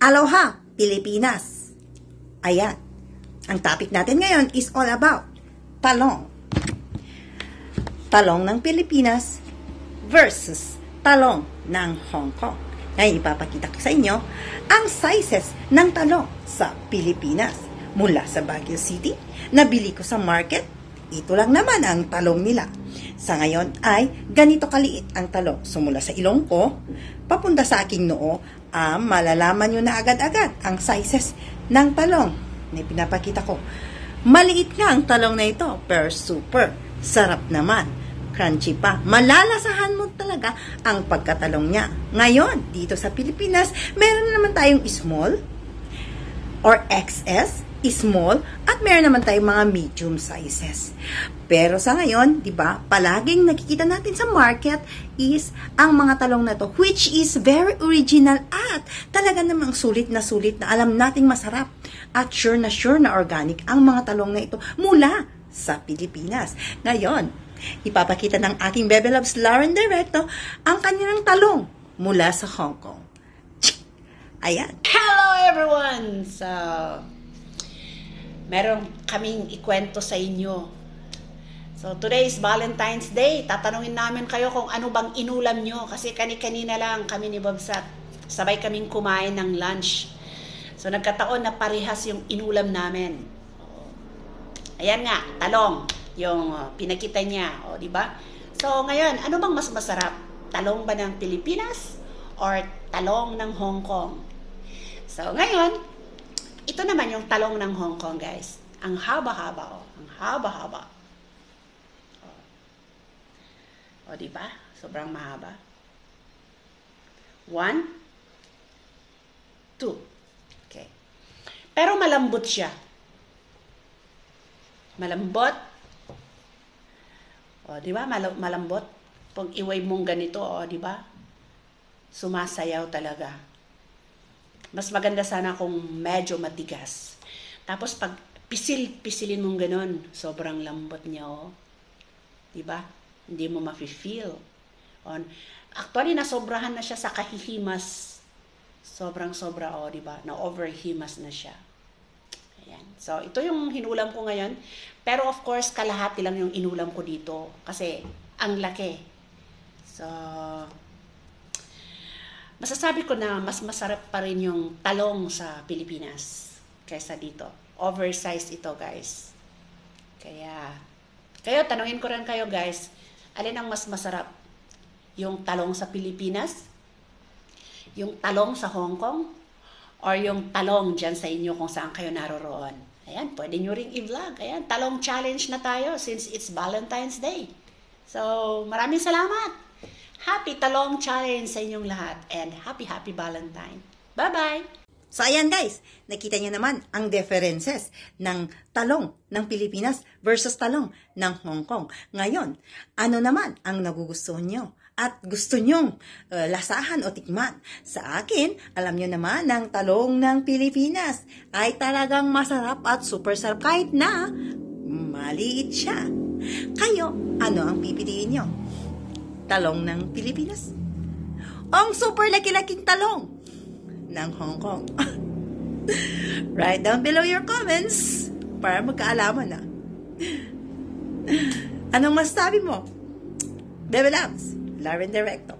Aloha, Pilipinas! Ayan, ang topic natin ngayon is all about talong. Talong ng Pilipinas versus talong ng Hong Kong. Ngayon, ipapakita ko sa inyo ang sizes ng talong sa Pilipinas. Mula sa Baguio City, nabili ko sa market. Ito lang naman ang talong nila. Sa ngayon ay ganito kaliit ang talong. So mula sa ilong ko, papunta sa aking noo, malalaman nyo na agad-agad ang sizes ng talong na pinapakita ko. Maliit nga ang talong na ito, pero super sarap naman. Crunchy pa. Malalasahan mo talaga ang pagkatalong niya. Ngayon, dito sa Pilipinas, meron naman tayong small or XS, small, at meron naman tayong mga medium sizes. Pero sa ngayon, di ba, palaging nakikita natin sa market is ang mga talong na to, which is very original at talaga namang sulit na alam nating masarap at sure na organic ang mga talong na ito mula sa Pilipinas. Ngayon, ipapakita ng aking Bebe Loves Lauren Directo ang kanilang talong mula sa Hong Kong. Ayan. Hello everyone! So, meron kaming ikwento sa inyo. So, today is Valentine's Day. Tatanungin namin kayo kung ano bang inulam nyo. Kasi kanina lang kami ni Bobsat. Sabay kaming kumain ng lunch. So, nagkataon na parehas yung inulam namin. Ayan nga, talong. Yung pinakita niya. O, diba? So, ngayon, ano bang mas masarap? Talong ba ng Pilipinas? Or talong ng Hong Kong? So, ngayon, ito naman yung talong ng Hong Kong, guys. Ang haba-haba, oh. Ang haba-haba. O, diba? Sobrang mahaba. 1, 2. Okay. Pero malambot siya. Malambot. O, diba? Malambot. Pag iway mong ganito, o, diba? Sumasayaw talaga. Mas maganda sana kung medyo matigas. Tapos pag pisilin mong ganun, sobrang lambot niya, oh. Diba? Hindi mo mafe-feel. Actually, nasobrahan na siya sa kahihimas. Sobrang-sobra, oh, diba? Na-overhimas na siya. Ayan. So, ito yung hinulam ko ngayon. Pero of course, kalahati lang yung inulam ko dito. Kasi, ang laki. So, masasabi ko na mas masarap pa rin yung talong sa Pilipinas kaysa dito. Oversized ito, guys. Kaya tanungin ko rin kayo, guys, alin ang mas masarap? Yung talong sa Pilipinas? Yung talong sa Hong Kong? Or yung talong dyan sa inyo kung saan kayo naroroon? Ayan, pwede nyo ring i-vlog. Ayan, talong challenge na tayo since it's Valentine's Day. So, maraming salamat! Happy Talong Challenge sa inyong lahat and happy Valentine. Bye-bye! So ayan guys, nakita niyo naman ang differences ng talong ng Pilipinas versus talong ng Hong Kong. Ngayon, ano naman ang nagugustuhan nyo? At gusto nyong lasahan o tikman? Sa akin, alam nyo naman ng talong ng Pilipinas ay talagang masarap at super sarap kahit na maliit siya. Kayo, ano ang pipiliin nyo? Talong ng Pilipinas? Ang super laki-laking talong ng Hong Kong? Write down below your comments para magkaalaman na. Anong masasabi mo? Bebe Loves, Lauren Directo.